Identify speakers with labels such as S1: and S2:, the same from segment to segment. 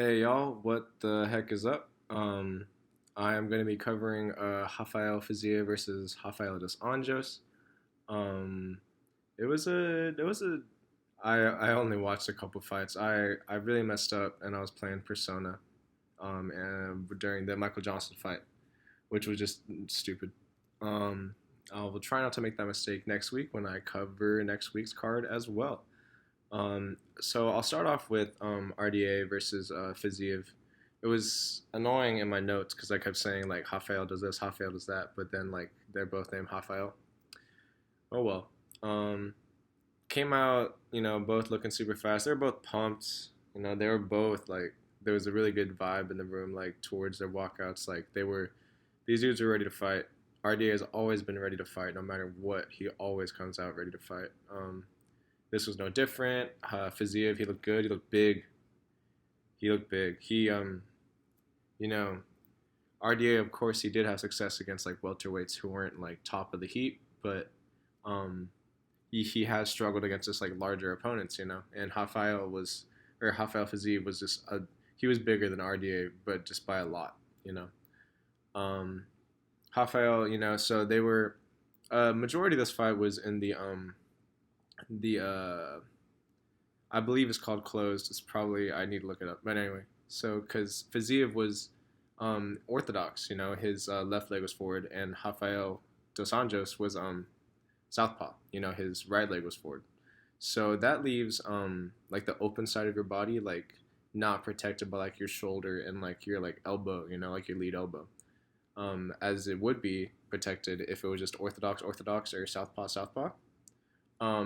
S1: Hey y'all, what the heck is up? I am going to be covering Rafael Fiziev versus Rafael dos Anjos. Um, I only watched a couple fights. I really messed up and I was playing Persona and during the Michael Johnson fight, which was just stupid. Um, I will try not to make that mistake next week when I cover next week's card as well. So I'll start off with RDA versus Fiziev. It was annoying in my notes because I kept saying like Rafael does this, Rafael does that, but then like they're both named Rafael. Oh well. Um, Came out, both looking super fast. They were both pumped. They were both like there was a really good vibe in the room, like towards their walkouts. Like these dudes were ready to fight. RDA has always been ready to fight, no matter what. He always comes out ready to fight. This was no different. Fiziev, he looked good. He looked big. He looked big. You know, RDA, of course, he did have success against like welterweights who weren't like top of the heap, but um, he has struggled against just like larger opponents. And Rafael Fiziev was he was bigger than RDA, but just by a lot, you know. Um, Rafael, so they were majority of this fight was in the I believe it's called closed. It's probably I need to look it up. But anyway, so because Fiziev was orthodox, his left leg was forward, and Rafael dos Anjos was southpaw. His right leg was forward. So that leaves like the open side of your body like not protected by like your shoulder and like your like elbow, like your lead elbow, as it would be protected if it was just orthodox or southpaw.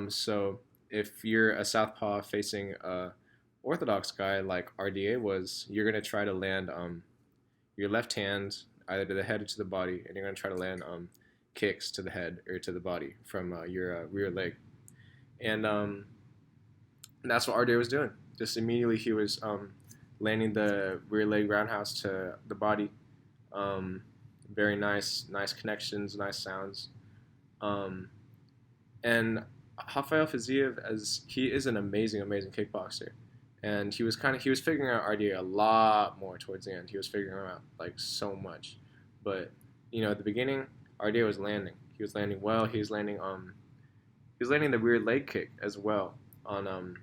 S1: So if you're a southpaw facing a orthodox guy like RDA was, you're gonna try to land your left hand either to the head or to the body, and you're gonna try to land kicks to the head or to the body from your rear leg, and that's what RDA was doing. Just immediately he was landing the rear leg roundhouse to the body. Um, Very nice connections, nice sounds. Um, and Rafael Fiziev, as he is an amazing kickboxer, and he was figuring out RDA a lot more towards the end. He was figuring him out like so much, but at the beginning, RDA was landing. He was landing well. He was landing the rear leg kick as well on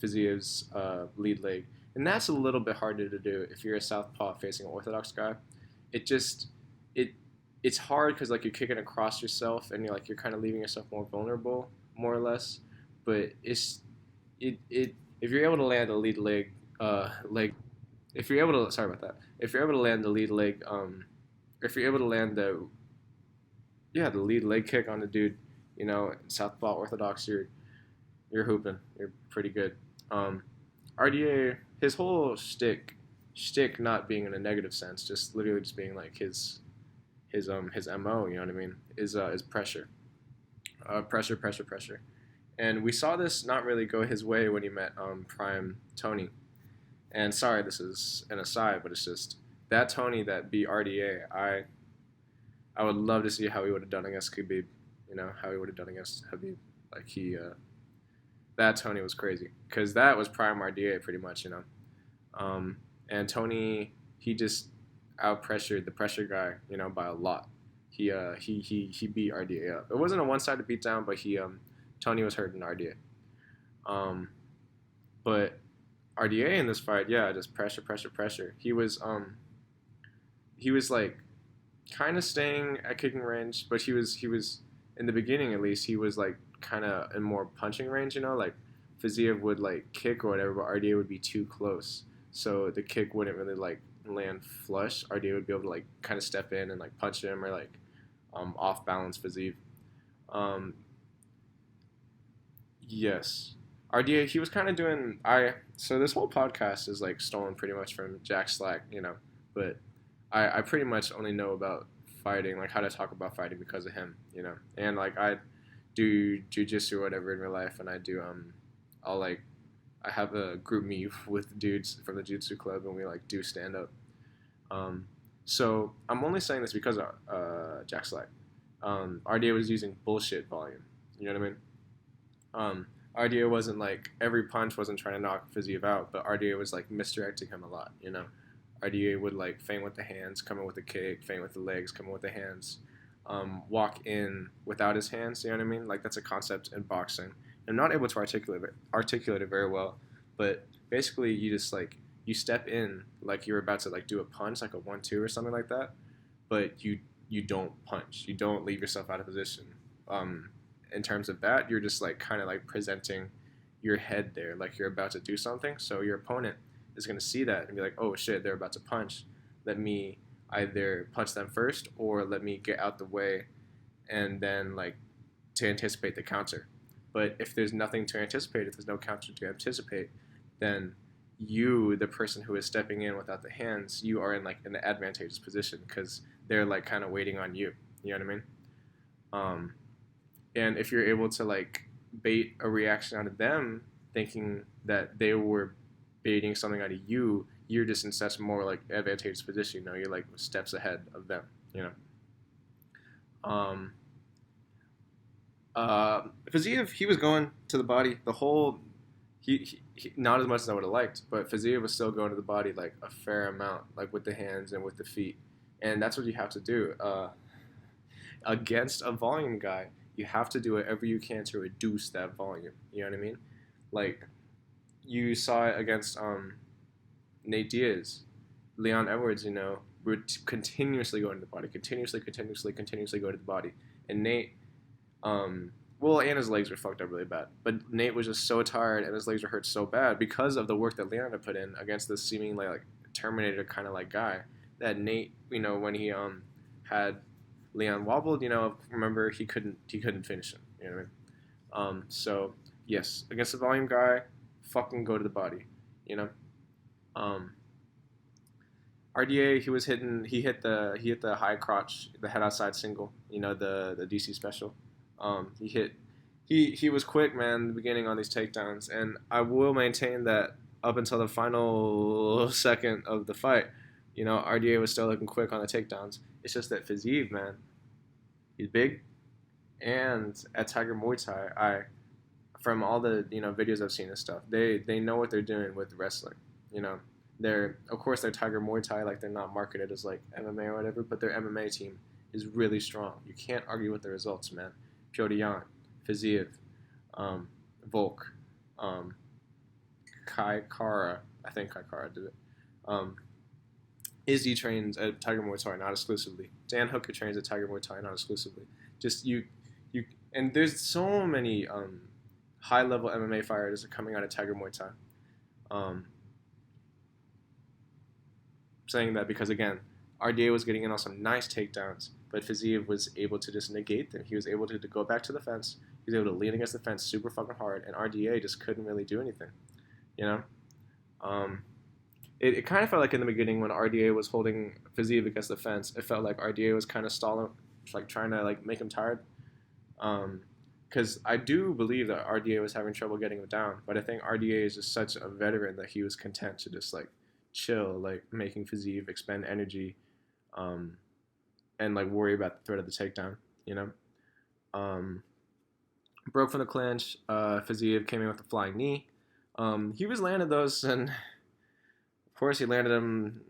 S1: Fiziev's lead leg, and that's a little bit harder to do if you're a southpaw facing an orthodox guy. It just it it's hard because like you're kicking across yourself and you're kind of leaving yourself more vulnerable, more or less. But it if you're able to land the lead leg, if you're able to sorry about that, if you're able to land the lead leg, if you're able to land the lead leg kick on the dude, southpaw orthodox, you're hooping, you're pretty good. Um, RDA, his whole shtick not being in a negative sense, just literally just being like his mo. You know what I mean? Is pressure, pressure. And we saw this not really go his way when he met Prime Tony. And sorry, this is an aside, but it's just that Tony that beat RDA. I would love to see how he would have done against Khabib. How he would have done against Khabib. Like that Tony was crazy because that was Prime RDA pretty much. Um, and Tony, he just out pressured the pressure guy, by a lot. He beat RDA up. It wasn't a one sided beatdown, but Tony was hurting RDA. But RDA in this fight, yeah, just pressure. He was like kind of staying at kicking range, but he was in the beginning at least he was like kind of in more punching range, like Fiziev would like kick or whatever, but RDA would be too close, so the kick wouldn't really like land flush. RDA would be able to like kind of step in and like punch him or like off balance Fiziev. Um, yes, RDA he was kind of doing so this whole podcast is like stolen pretty much from Jack Slack, but I pretty much only know about fighting, like how to talk about fighting because of him, and like I do jujitsu or whatever in real life, and I'll like I have a group meet with dudes from the jiu-jitsu club, and we like do stand up. So I'm only saying this because of Jack Slack. RDA was using bullshit volume. You know what I mean? RDA wasn't like every punch wasn't trying to knock Fiziev out, but RDA was like misdirecting him a lot. You know, RDA would like feint with the hands, come in with a kick, feint with the legs, come in with the hands, walk in without his hands. You know what I mean? Like that's a concept in boxing. I'm not able to articulate it very well, but basically you just like you step in like you're about to like do a punch, like a 1-2 or something like that, but you don't punch. You don't leave yourself out of position. Um, in terms of that, you're just like kind of like presenting your head there, like you're about to do something. So your opponent is going to see that and be like, oh shit, they're about to punch. Let me either punch them first or let me get out the way and then like to anticipate the counter. But if there's nothing to anticipate, if there's no counter to anticipate, then you, the person who is stepping in without the hands, you are in like an advantageous position because they're like kind of waiting on you. You know what I mean? Um, and if you're able to like bait a reaction out of them, thinking that they were baiting something out of you, you're just in such more like advantageous position. You know, you're like steps ahead of them. You know. Fiziev, he was going to the body the whole. Not as much as I would have liked, but Fiziev was still going to the body like a fair amount, like with the hands and with the feet, and that's what you have to do against a volume guy. You have to do whatever you can to reduce that volume. You know what I mean? Like you saw it against Nate Diaz, Leon Edwards. You know, would continuously go into the body, continuously go to the body, and Nate well, and his legs were fucked up really bad. But Nate was just so tired, and his legs were hurt so bad because of the work that Leon had put in against this seemingly like Terminator kind of like guy. That Nate, you know, when he had Leon wobbled, you know, remember he couldn't finish him. You know what I mean? So yes, against the volume guy, fucking go to the body. You know. Um, RDA, he hit the high crotch, the head outside single. You know the DC special. He hit. He was quick, man, in the beginning on these takedowns, and I will maintain that up until the final second of the fight, you know, RDA was still looking quick on the takedowns. It's just that Fiziev, man, he's big, and at Tiger Muay Thai, from all the videos I've seen and stuff, they know what they're doing with wrestling. You know, they're of course they're Tiger Muay Thai, like they're not marketed as like MMA or whatever, but their MMA team is really strong. You can't argue with the results, man. Piotr Jan, Fiziev, Volk, um, Kai Kara. I think Kai Kara did it. Um, Izzy trains at Tiger Muay Thai, not exclusively. Dan Hooker trains at Tiger Muay Thai, not exclusively. Just and there's so many high-level MMA fighters are coming out of Tiger Muay Thai. Saying that because again, RDA was getting in on some nice takedowns, but Fiziev was able to just negate them. He was able to go back to the fence. He was able to lean against the fence super fucking hard, and RDA just couldn't really do anything. You know, it kind of felt like in the beginning when RDA was holding Fiziev against the fence, it felt like RDA was kind of stalling, like trying to like make him tired. Because I do believe that RDA was having trouble getting him down, but I think RDA is just such a veteran that he was content to just like chill, like making Fiziev expend energy, and like worry about the threat of the takedown. You know, broke from the clinch. Fiziev came in with a flying knee. He was landing those, and of course he landed them.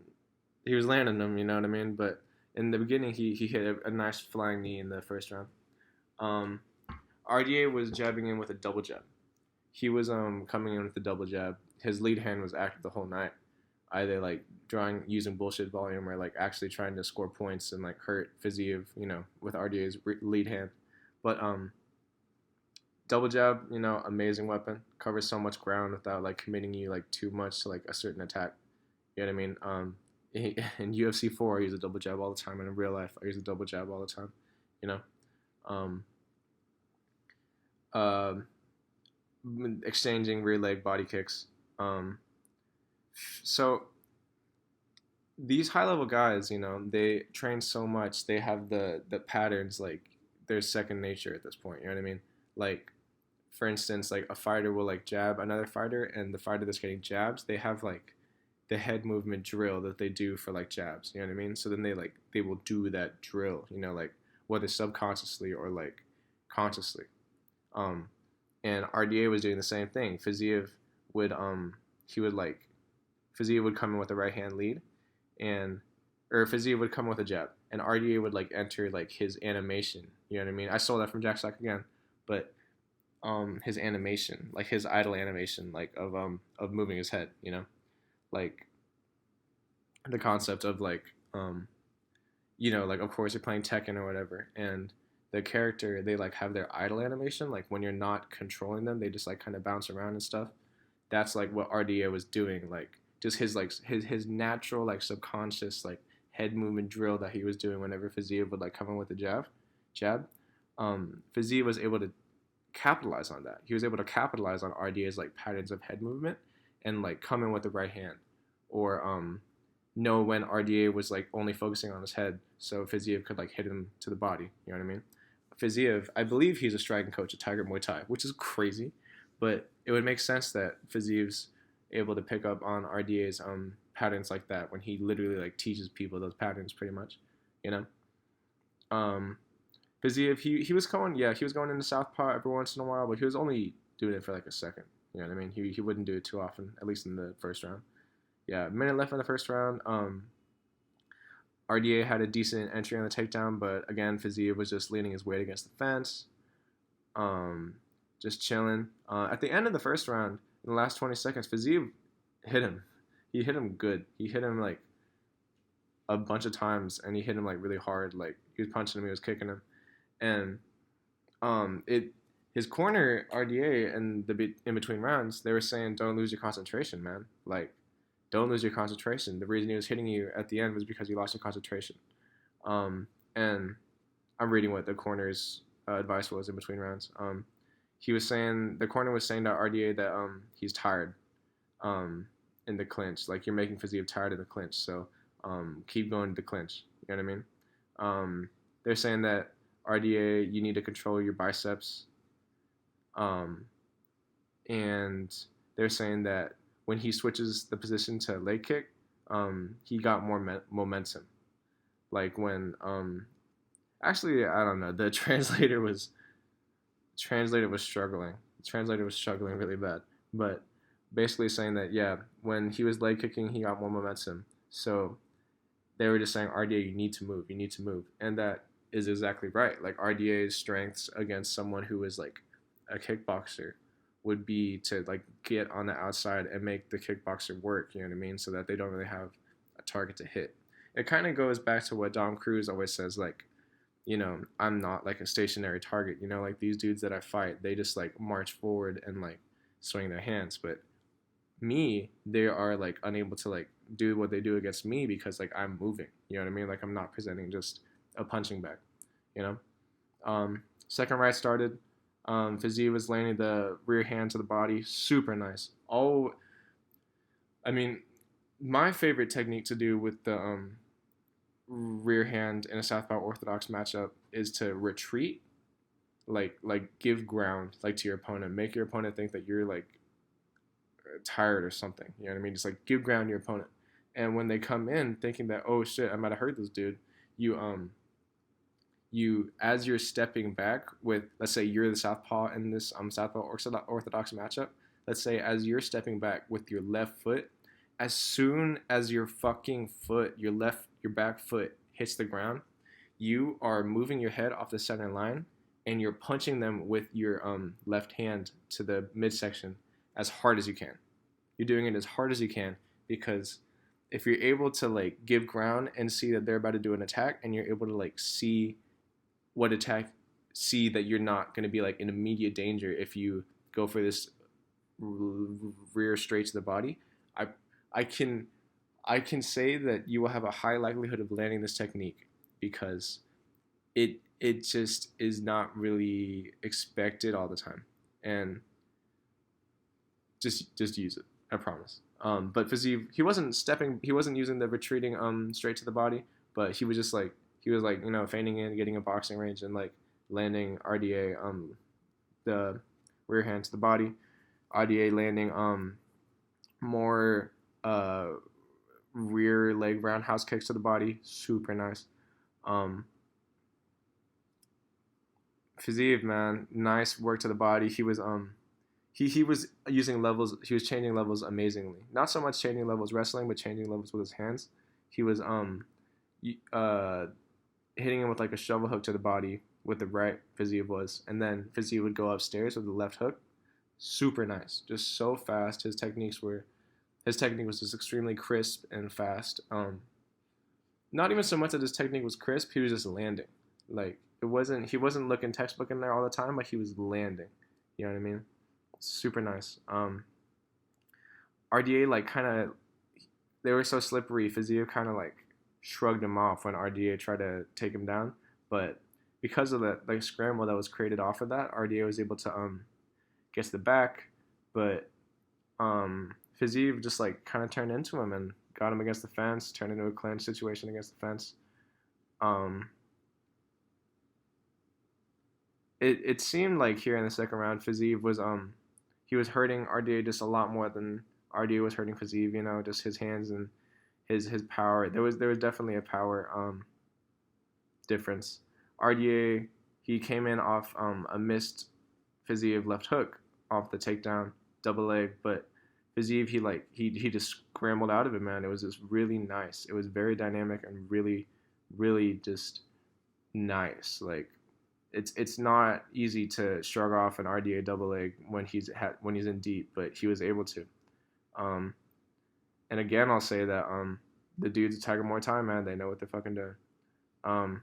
S1: He was landing them, you know what I mean. But in the beginning, he hit a nice flying knee in the first round. RDA was jabbing in with a double jab. He was coming in with a double jab. His lead hand was active the whole night, either like using bullshit volume or like actually trying to score points and like hurt Fiziev, you know, with RDA's lead hand. But double jab, you know, amazing weapon. Covers so much ground without like committing you like too much to like a certain attack. You know what I mean? In UFC 4, I use a double jab all the time, and in real life, I use a double jab all the time. You know, exchanging rear leg body kicks. So these high level guys, you know, they train so much. They have the patterns like they're second nature at this point. You know what I mean? Like, for instance, like a fighter will like jab another fighter, and the fighter that's getting jabs, they have like the head movement drill that they do for like jabs. You know what I mean? So then they will do that drill. You know, like whether subconsciously or like consciously. and RDA was doing the same thing. Fiziev would he would like Fiziev would come in with a right hand lead, and or Fiziev would come with a jab, and RDA would like enter like his animation. You know what I mean? I stole that from Jack Stack again, but his animation, like his idle animation, like of moving his head. You know, like the concept of like like of course you're playing Tekken or whatever, and the character they like have their idle animation, like when you're not controlling them, they just like kind of bounce around and stuff. That's like what RDA was doing, like just his like his natural like subconscious like head movement drill that he was doing whenever Fiziev would like come in with a jab. Fiziev was able to capitalize on that. He was able to capitalize on RDA's like patterns of head movement and like come in with the right hand, or know when RDA was like only focusing on his head, so Fiziev could like hit him to the body. You know what I mean? Fiziev, I believe he's a striking coach at Tiger Muay Thai, which is crazy, but it would make sense that Fiziev's able to pick up on RDA's patterns like that when he literally like teaches people those patterns pretty much, you know. Fiziev, he was going into southpaw every once in a while, but he was only doing it for like a second. You know what I mean? He wouldn't do it too often, at least in the first round. Yeah, a minute left in the first round. RDA had a decent entry on the takedown, but again, Fiziev was just leaning his weight against the fence, just chilling. At the end of the first round, in the last 20 seconds, Fiziev hit him. He hit him good. He hit him like a bunch of times, and he hit him like really hard. Like he was punching him, he was kicking him, and his corner RDA and the in between rounds, they were saying, "Don't lose your concentration, man. Like, don't lose your concentration. The reason he was hitting you at the end was because you lost your concentration." And I'm reading what the corner's advice was in between rounds. He was saying the corner was saying to RDA that he's tired in the clinch. Like you're making Fiziev tired in the clinch, so keep going to the clinch. You know what I mean? They're saying that RDA, you need to control your biceps. And they're saying that when he switches the position to leg kick, he got more momentum. Like when, actually, I don't know. The translator was struggling. The translator was struggling really bad. But basically saying that, yeah, when he was leg kicking, he got more momentum. So they were just saying, RDA, you need to move. And that is exactly right. Like RDA's strengths against someone who is like a kickboxer would be to like get on the outside and make the kickboxer work, you know what I mean? So that they don't really have a target to hit. It kind of goes back to what Dom Cruz always says, like, I'm not like a stationary target, like these dudes that I fight, they just like march forward and like swing their hands. But me, they are like unable to like do what they do against me because like I'm moving, you know what I mean? Like I'm not presenting just a punching bag, Second right started. Fiziev was landing the rear hand to the body, super nice. My favorite technique to do with the rear hand in a southpaw orthodox matchup is to retreat, like give ground like to your opponent, make your opponent think that you're like tired or something. You know what I mean? Just like give ground to your opponent, and when they come in thinking that, oh shit, I might have hurt this dude, you as you're stepping back with, let's say you're the southpaw in this southpaw orthodox matchup, let's say as you're stepping back with your left foot, as soon as your back foot hits the ground, you are moving your head off the center line and you're punching them with your left hand to the midsection as hard as you can. You're doing it as hard as you can, because if you're able to like give ground and see that they're about to do an attack, and you're able to like see that you're not going to be like in immediate danger if you go for this rear straight to the body, I can say that you will have a high likelihood of landing this technique, because it just is not really expected all the time, and just use it, I promise. But Fiziev, he wasn't using the retreating straight to the body, but he was feigning in, getting a boxing range, and like landing RDA the rear hand to the body. RDA landing more rear leg roundhouse kicks to the body, super nice. Fiziev, man, nice work to the body. He was using levels. He was changing levels amazingly. Not so much changing levels wrestling, but changing levels with his hands. He was uh hitting him with like a shovel hook to the body with the right. Fiziev was, and then Fiziev would go upstairs with the left hook. Super nice, just so fast. His technique was just extremely crisp and fast. Not even so much that his technique was crisp. He was just landing. Like it wasn't. He wasn't looking textbook in there all the time, but he was landing. You know what I mean? Super nice. RDA like kind of they were so slippery. Fiziev kind of like shrugged him off when RDA tried to take him down, but because of the like scramble that was created off of that, RDA was able to get to the back, but Fiziev just like kind of turned into him and got him against the fence, turned into a clinch situation against the fence. Um, it seemed like here in the second round, Fiziev was he was hurting RDA just a lot more than RDA was hurting Fiziev. You know, just his hands and his power. There was definitely a power difference. RDA he came in off a missed Fiziev left hook off the takedown double leg, but Fiziev he just scrambled out of it, man. It was just really nice. It was very dynamic and really just nice. Like it's not easy to shrug off an RDA double leg when he's in deep, but he was able to. Um, and again, I'll say that the dudes at Tiger Muay Thai, man, they know what they're fucking doing. Um,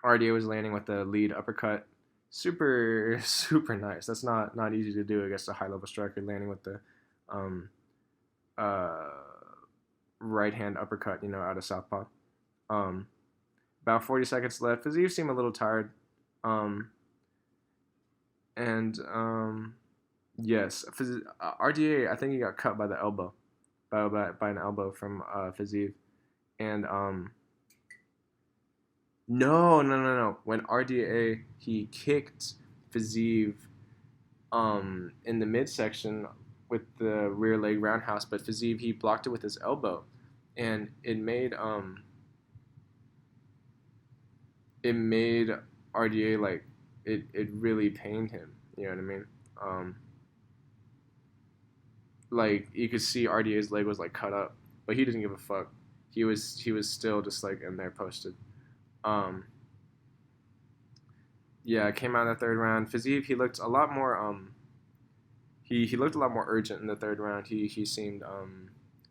S1: RDA was landing with the lead uppercut, super nice. That's not easy to do against a high level striker, landing with the um, uh, right hand uppercut, you know, out of southpaw. Um, about 40 seconds left. Fiziev seemed a little tired. Um, and yes, RDA, I think he got cut by the elbow, by an elbow from Fiziev. And no. When RDA he kicked Fiziev in the midsection with the rear leg roundhouse, but Fiziev he blocked it with his elbow, and it made RDA like it really pained him. You know what I mean? Um, like you could see RDA's leg was like cut up, but he didn't give a fuck. He was still just like in there posted. Um, yeah, came out in the third round. Fiziev he looked a lot more he looked a lot more urgent in the third round. He seemed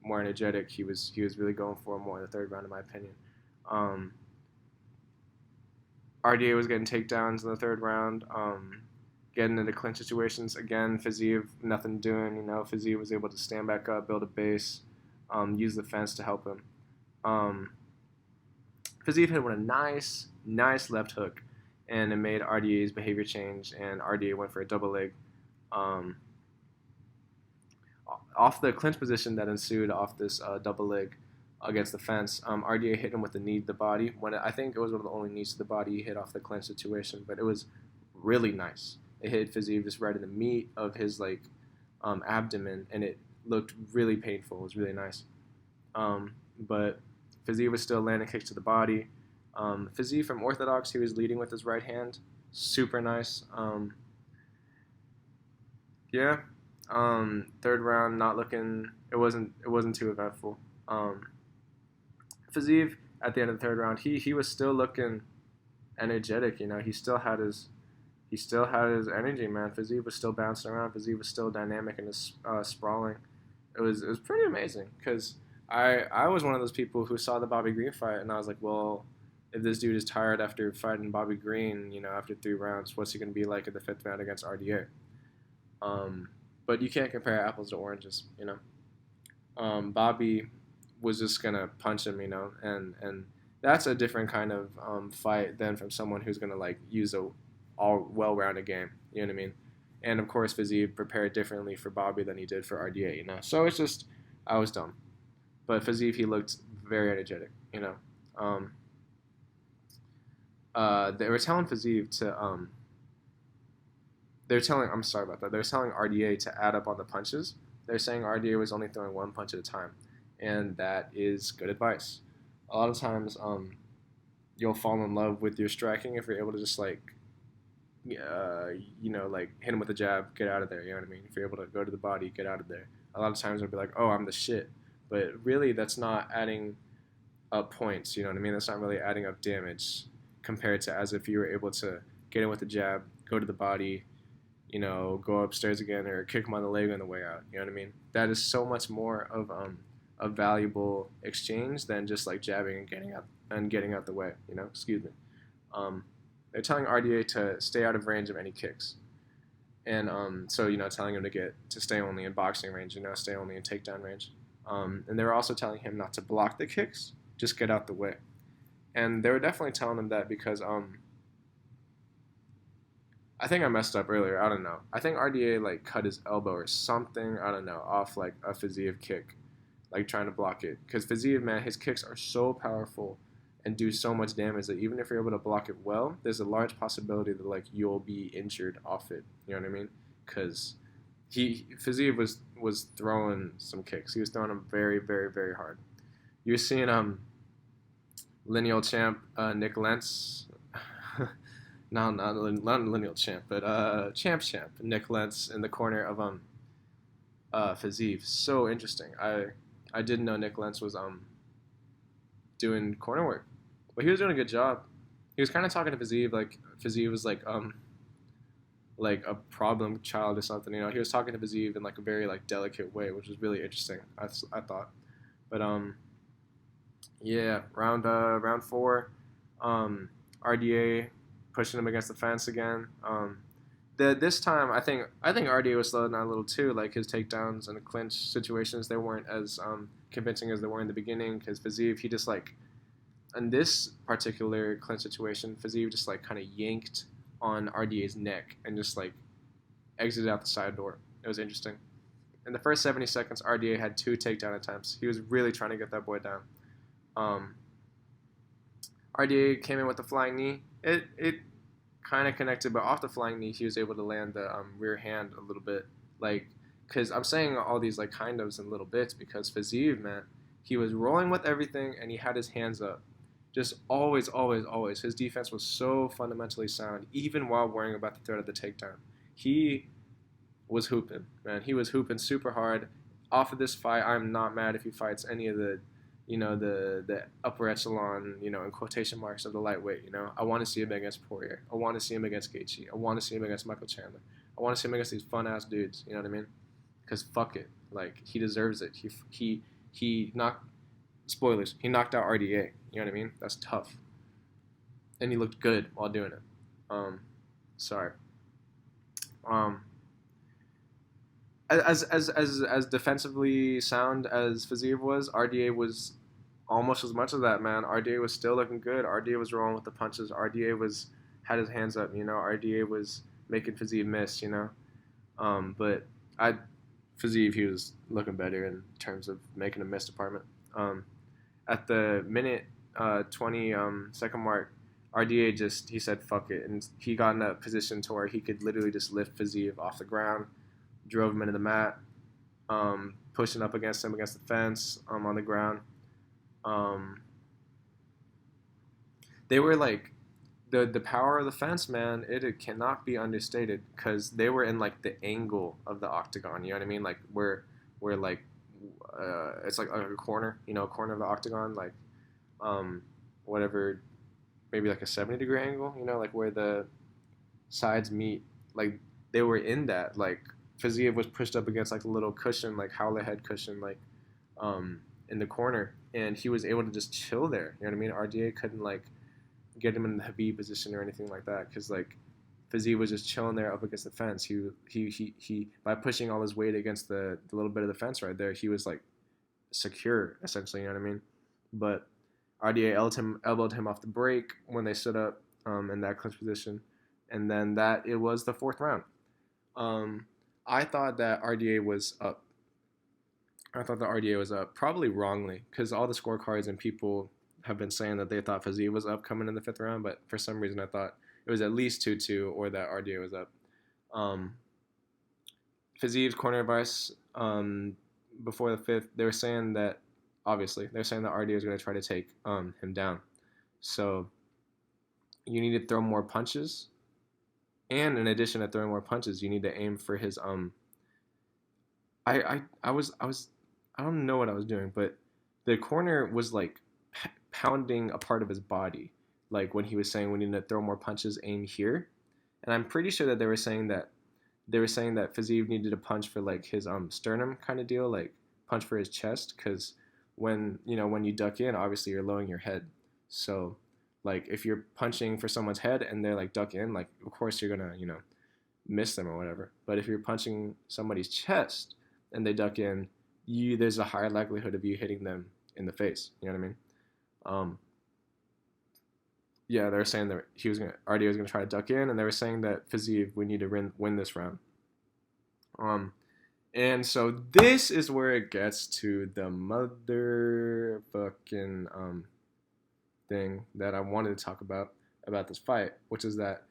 S1: more energetic. He was really going for it more in the third round, in my opinion. Um, RDA was getting takedowns in the third round, getting into clinch situations. Again, Fiziev, nothing doing. You know, Fiziev was able to stand back up, build a base, use the fence to help him. Um, Fiziev hit with a nice left hook, and it made RDA's behavior change, and RDA went for a double leg. Um, Off the clinch position that ensued off this double leg against the fence, RDA hit him with the knee to the body. I think it was one of the only knees to the body he hit off the clinch situation, but it was really nice. It hit Fiziev just right in the meat of his like abdomen, and it looked really painful. It was really nice. But Fiziev was still landing kicks to the body. Fiziev from Orthodox, he was leading with his right hand. Super nice. Yeah. Third round, not looking. It wasn't too eventful. Fiziev at the end of the third round, he was still looking energetic. You know, he still had his energy, man. Fiziev was still bouncing around. Fiziev was still dynamic and sprawling. It was pretty amazing because I was one of those people who saw the Bobby Green fight and I was like, well, if this dude is tired after fighting Bobby Green, you know, after 3 rounds, what's he gonna be like in the fifth round against RDA? Um, but you can't compare apples to oranges, you know. Bobby was just gonna punch him, you know, and that's a different kind of fight than from someone who's gonna like use a all well-rounded game. You know what I mean? And of course, Fiziev prepared differently for Bobby than he did for RDA, you know. So it's just I was dumb, but Fiziev he looked very energetic, you know. Um, they were telling Fiziev to they're telling I'm sorry about that. They're telling RDA to add up on the punches. They're saying RDA was only throwing one punch at a time, and that is good advice. A lot of times, you'll fall in love with your striking if you're able to just like uh, like hit him with a jab, get out of there. You know what I mean? If you're able to go to the body, get out of there. A lot of times they'll be like, oh, I'm the shit, but really that's not adding up points. You know what I mean? That's not really adding up damage compared to as if you were able to get in with a jab, go to the body, go upstairs again or kick him on the leg on the way out. You know what I mean? That is so much more of a valuable exchange than just like jabbing and getting out the way. Excuse me. Um, they're telling RDA to stay out of range of any kicks, and so telling him to stay only in boxing range. Stay only in takedown range. And they were also telling him not to block the kicks, just get out the way. And they were definitely telling him that because I think I messed up earlier. I don't know. I think RDA like cut his elbow or something. I don't know, off like a Fiziev kick, like trying to block it. Because Fiziev, man, his kicks are so powerful and do so much damage that even if you're able to block it well, there's a large possibility that like you'll be injured off it. You know what I mean? Because Fiziev was throwing some kicks. He was throwing them very, very, very hard. You're seeing lineal champ Nick Lentz. No, not lineal champ, but champ Nick Lentz in the corner of Fiziev. So interesting. I didn't know Nick Lentz was doing corner work, but he was doing a good job. He was kind of talking to Fiziev like Fiziev was like a problem child or something. He was talking to Fiziev in like a very like delicate way, which was really interesting. I thought, but yeah, round four, RDA pushing him against the fence again. This time I think RDA was slowed down a little too. Like his takedowns and the clinch situations, they weren't as convincing as they were in the beginning. Because Fiziev, he just like in this particular clinch situation, Fiziev just like kind of yanked on RDA's neck and just like exited out the side door. It was interesting. In the first 70 seconds, RDA had 2 takedown attempts. He was really trying to get that boy down. RDA came in with the flying knee. It kind of connected, but off the flying knee, he was able to land the rear hand a little bit. Like, because I'm saying all these like kind ofs in little bits because Fiziev, man, he was rolling with everything and he had his hands up. Just always, always, always. His defense was so fundamentally sound, even while worrying about the threat of the takedown. He was hooping, man. He was hooping super hard. Off of this fight, I'm not mad if he fights any of the the upper echelon, in quotation marks of the lightweight. I want to see him against Poirier. I want to see him against Gaethje. I want to see him against Michael Chandler. I want to see him against these fun ass dudes. You know what I mean? Because fuck it, like he deserves it. He knocked spoilers. He knocked out RDA. You know what I mean? That's tough, and he looked good while doing it. Sorry. As defensively sound as Fiziev was, RDA was almost as much of that, man. RDA was still looking good. RDA was rolling with the punches. RDA had his hands up. RDA was making Fiziev miss. But Fiziev, he was looking better in terms of making a miss department. At the minute 20 second mark, RDA he said fuck it, and he got in a position to where he could literally just lift Fiziev off the ground, drove him into the mat, pushing up against him against the fence on the ground. They were like the power of the fence, man. It cannot be understated because they were in like the angle of the octagon. You know what I mean? Like where like it's like a corner, a corner of the octagon, like whatever, maybe like a 70-degree angle. Like where the sides meet. Like they were in that like. Fiziev was pushed up against like a little cushion, like howler head cushion, like in the corner, and he was able to just chill there. You know what I mean? RDA couldn't like get him in the Habib position or anything like that because like Fiziev was just chilling there up against the fence. He by pushing all his weight against the little bit of the fence right there, he was like secure essentially. You know what I mean? But RDA elbowed him off the break when they stood up in that clinch position, and then it was the 4th round. I thought that RDA was up. Probably wrongly, because all the scorecards and people have been saying that they thought Fiziev was up coming in the 5th round, but for some reason I thought it was at least 2-2 or that RDA was up. Fiziev's corner advice before the 5th, they were saying that, obviously, they're saying that RDA was going to try to take him down. So you need to throw more punches And in addition to throwing more punches, you need to aim for his I was I don't know what I was doing, but the corner was like pounding a part of his body, like when he was saying we need to throw more punches, aim here, and I'm pretty sure that they were saying that Fiziev needed to punch for like his sternum kind of deal, like punch for his chest, because when you duck in, obviously you're lowering your head, so like if you're punching for someone's head and they're like duck in, like of course you're gonna miss them or whatever. But if you're punching somebody's chest and they duck in, there's a higher likelihood of you hitting them in the face. You know what I mean? Um, yeah, they were saying that RDA was gonna try to duck in, and they were saying that Fiziev we need to win this round. Um, and so this is where it gets to the motherfucking thing that I wanted to talk about this fight, which is that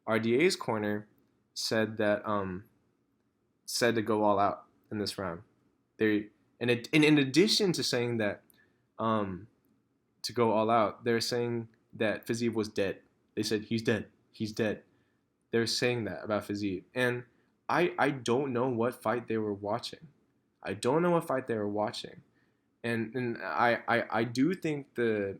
S1: RDA's corner said that said to go all out in this round. They and in addition to saying that um, to go all out, they're saying that Fiziev was dead. They said he's dead. He's dead. They're saying that about Fiziev, and I don't know what fight they were watching. I don't know what fight they were watching, and I do think the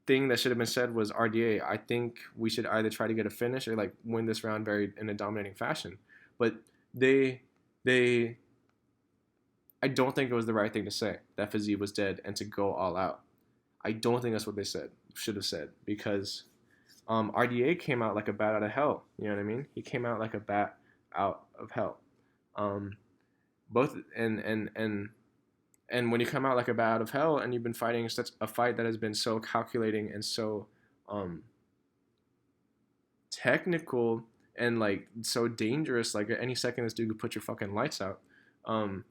S1: thing that should have been said was RDA. I think we should either try to get a finish or like win this round very in a dominating fashion. But they they I don't think it was the right thing to say that Fiziev was dead and to go all out. I don't think that's what they should have said, because RDA came out like a bat out of hell. You know what I mean? He came out like a bat out of hell. Um, both and when you come out like a bat out of hell and you've been fighting such a fight that has been so calculating and so um, technical and like so dangerous, like at any second this dude could put your fucking lights out. Um,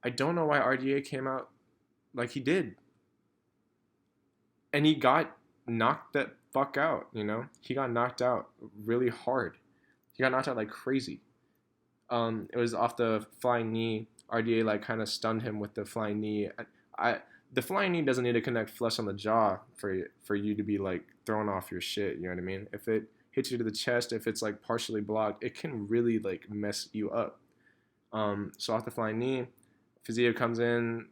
S1: I don't know why RDA came out like he did, and he got knocked that fuck out. He got knocked out really hard. He got knocked out like crazy. It was off the flying knee. RDA like kind of stunned him with the flying knee. The flying knee doesn't need to connect flush on the jaw for you to be like thrown off your shit. You know what I mean? If it hits you to the chest, if it's like partially blocked, it can really like mess you up. So off the flying knee, Fiziev comes in.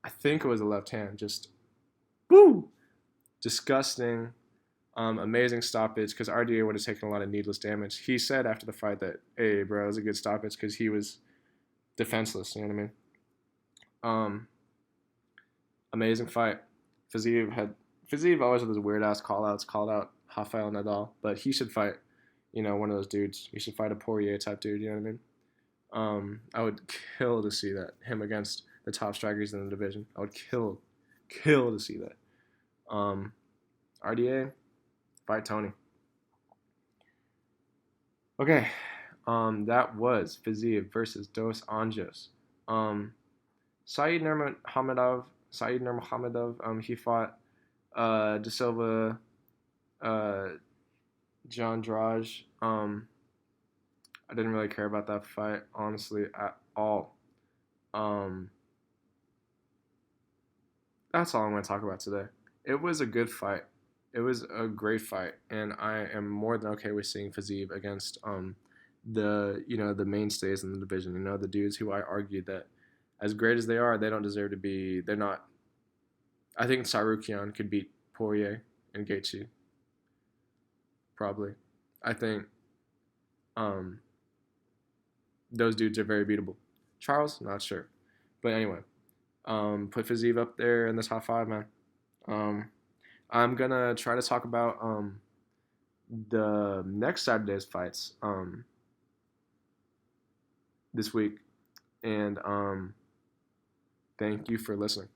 S1: I think it was a left hand. Just woo, disgusting. Amazing stoppage, because RDA would have taken a lot of needless damage. He said after the fight that, hey, bro, it was a good stoppage because he was defenseless. You know what I mean? Um, Amazing fight. Fiziev always had those weird ass call outs, called out Rafael Nadal, but he should fight, one of those dudes. He should fight a Poirier type dude. You know what I mean? I would kill to see that, him against the top strikers in the division. I would kill to see that. RDA, fight Tony. Okay, that was Fiziev versus Dos Anjos. Saeed Nurmagomedov, he fought De Silva, John Drage. I didn't really care about that fight, honestly, at all. Um, that's all I'm going to talk about today. It was a good fight. It was a great fight, and I am more than okay with seeing Fiziev against the mainstays in the division. The dudes who I argued that as great as they are, they don't deserve to be. They're not. I think Sarukian could beat Poirier and Gaethje. Probably. I think those dudes are very beatable. Charles, not sure, but anyway, put Fiziev up there in the top five, man. Um, I'm gonna try to talk about the next Saturday's fights this week, and thank you for listening.